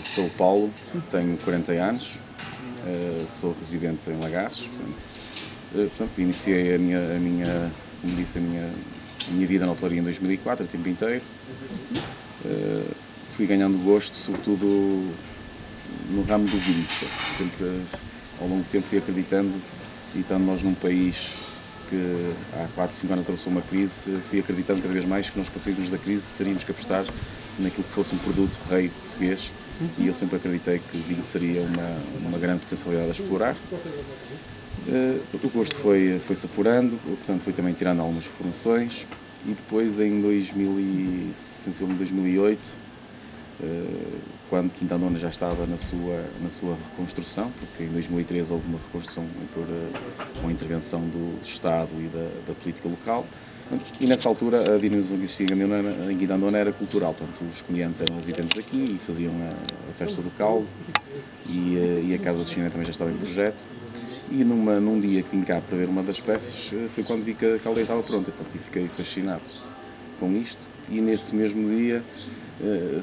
Sou o Paulo, tenho 40 anos, sou residente em Lagares. Portanto, iniciei como disse, a minha vida na hotelaria em 2004, a tempo inteiro. Fui ganhando gosto, sobretudo no ramo do vinho. Sempre, ao longo do tempo, fui acreditando, e estando nós num país que há 4, 5 anos atravessou uma crise, fui acreditando cada vez mais que nós, para sairmos da crise, teríamos que apostar naquilo que fosse um produto rei português, e eu sempre acreditei que o vinho seria uma grande potencialidade a explorar. O gosto foi-se apurando, portanto fui também tirando algumas formações, e depois em 2008, quando Quinta Andona já estava na sua reconstrução, porque em 2013 houve uma reconstrução por uma intervenção do Estado e da política local, e nessa altura a dinamização que existia em Quinta Andona era cultural, portanto os comerciantes eram residentes aqui e faziam a festa do caldo, e a Casa do Chinês também já estava em projeto. E num dia que vim cá para ver uma das peças, foi quando vi que a caldeira estava pronta, e fiquei fascinado com isto. E nesse mesmo dia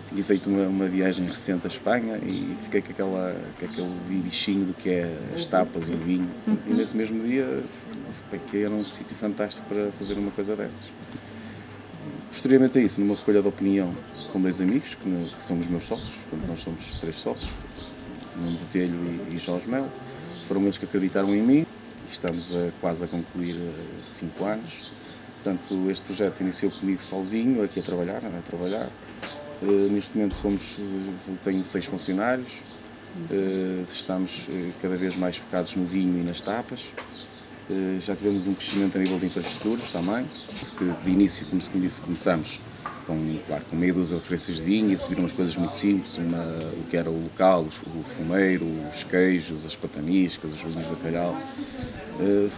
tinha feito uma viagem recente à Espanha e fiquei com aquele bichinho do que é as tapas e o vinho. E nesse mesmo dia disse que era um sítio fantástico para fazer uma coisa dessas. Posteriormente a isso, numa recolha de opinião com 2 amigos, que são os meus sócios, portanto nós somos 3 sócios, Nuno Botelho e Jorge Melo, foram eles que acreditaram em mim, e estamos quase a concluir 5 anos. Portanto, este projeto iniciou comigo sozinho, aqui a trabalhar. Neste momento tenho 6 funcionários, estamos cada vez mais focados no vinho e nas tapas. Já tivemos um crescimento a nível de infraestruturas também, porque de início, como se disse, começamos com meia dúzia de referências de vinho e subiram umas coisas muito simples, o que era o local, o fumeiro, os queijos, as pataniscas, os bolinhos de bacalhau.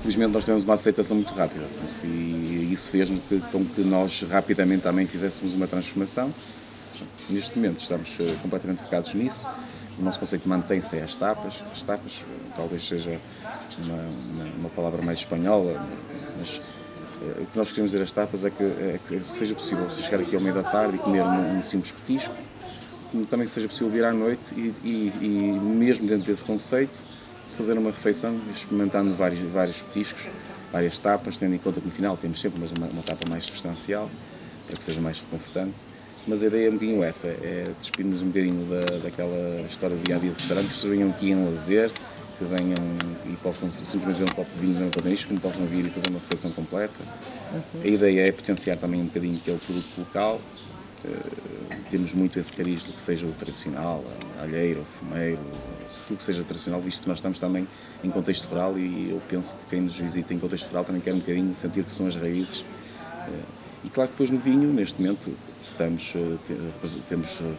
Felizmente nós tivemos uma aceitação muito rápida, e isso fez com que nós rapidamente também fizéssemos uma transformação. Neste momento estamos completamente focados nisso. O nosso conceito mantém-se às tapas. As tapas talvez seja uma palavra mais espanhola, mas o que nós queremos dizer às tapas é que seja possível você chegar aqui ao meio da tarde e comer um simples petisco, como também seja possível vir à noite e mesmo dentro desse conceito, fazer uma refeição experimentando vários petiscos, várias tapas, tendo em conta que no final temos sempre uma tapa mais substancial, para que seja mais reconfortante. Mas a ideia é um bocadinho essa, é despir-nos um bocadinho daquela história do dia-a-dia de restaurante, que as pessoas venham aqui em lazer, que venham e possam simplesmente ver um copo de vinho, um patanisco, como possam vir e fazer uma refeição completa. A ideia é potenciar também um bocadinho aquele produto local. Temos muito esse cariz do que seja o tradicional, a alheira, o fumeiro, tudo que seja tradicional, visto que nós estamos também em contexto rural, e eu penso que quem nos visita em contexto rural também quer um bocadinho sentir que são as raízes. E claro que depois no vinho, neste momento, temos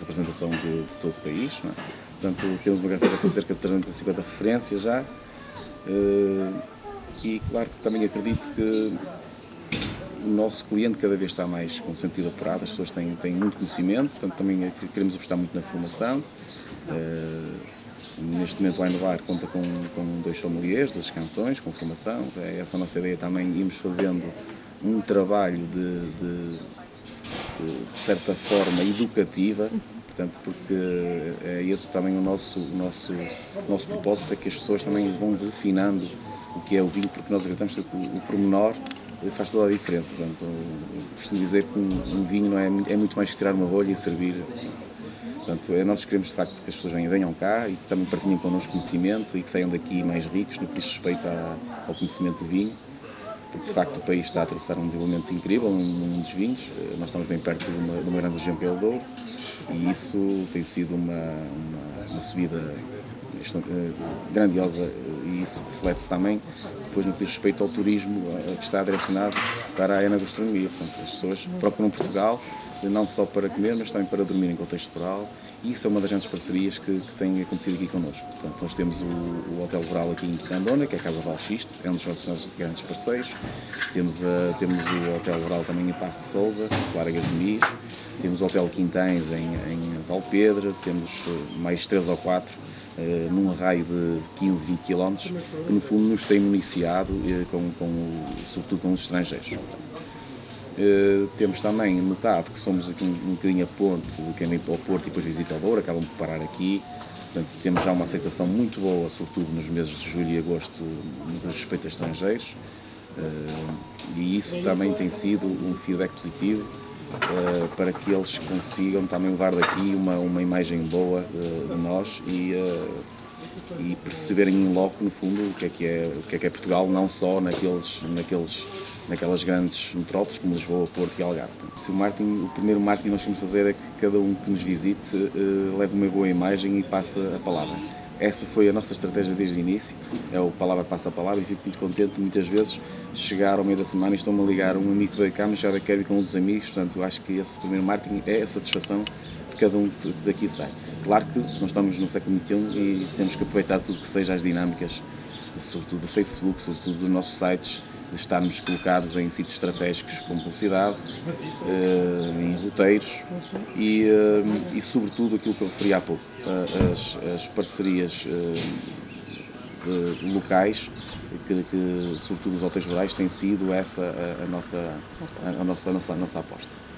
representação de todo o país, não é? Portanto, temos uma gaveta com cerca de 350 referências já, e claro que também acredito que o nosso cliente cada vez está mais com sentido apurado, as pessoas têm muito conhecimento, portanto também queremos apostar muito na formação. Neste momento o Wine Bar conta com 2 sommeliers, 2 canções, com formação. Essa é a nossa ideia também, irmos fazendo um trabalho de certa forma educativa, portanto, porque é esse também o nosso propósito, é que as pessoas também vão refinando o que é o vinho, porque nós acreditamos que o pormenor faz toda a diferença. Portanto, costumo dizer que um vinho é muito mais que tirar uma rolha e servir. Portanto, nós queremos de facto que as pessoas venham cá e que também partilhem connosco conhecimento e que saiam daqui mais ricos no que diz respeito ao conhecimento do vinho, porque de facto o país está a atravessar um desenvolvimento incrível no mundo dos vinhos. Nós estamos bem perto de uma grande região que é o Douro, e isso tem sido uma subida grandiosa, e isso reflete-se também depois no que diz respeito ao turismo que está direcionado para a enogastronomia. Portanto, as pessoas procuram Portugal não só para comer, mas também para dormir em contexto rural, e isso é uma das grandes parcerias que tem acontecido aqui connosco. Portanto, nós temos o Hotel Rural aqui em Candona, que é a Casa Valxisto, é um dos nossos grandes parceiros. Temos o Hotel Rural também em Paço de Sousa, em Soaregas de Mis. Temos o Hotel Quintães em Valpedra. Temos mais 3 ou 4 num raio de 15, 20 km, que no fundo nos tem municiado, sobretudo com os estrangeiros. Temos também notado que somos aqui um bocadinho a ponte de quem vem para o Porto e depois visita o Douro, acabam por parar aqui. Portanto, temos já uma aceitação muito boa, sobretudo nos meses de julho e agosto, no que respeita a estrangeiros. E isso também tem sido um feedback positivo para que eles consigam também levar daqui uma imagem boa de nós e perceberem em loco, no fundo, o que é Portugal, não só naquelas grandes metrópoles como Lisboa, Porto e Algarve. O primeiro marketing que nós queremos fazer é que cada um que nos visite leve uma boa imagem e passe a palavra. Essa foi a nossa estratégia desde o início, é o palavra passa a palavra, e fico muito contente de muitas vezes chegar ao meio da semana e estão-me a ligar um amigo que veio cá, mas já quero ir com um dos amigos, portanto eu acho que esse primeiro marketing é a satisfação de cada um que daqui sai. Claro que nós estamos no século XXI e temos que aproveitar tudo que seja as dinâmicas, sobretudo do Facebook, sobretudo dos nossos sites, de estarmos colocados em sítios estratégicos como publicidade, em roteiros e sobretudo aquilo que eu referi há pouco, as parcerias locais, que sobretudo os hotéis rurais têm sido essa a nossa aposta.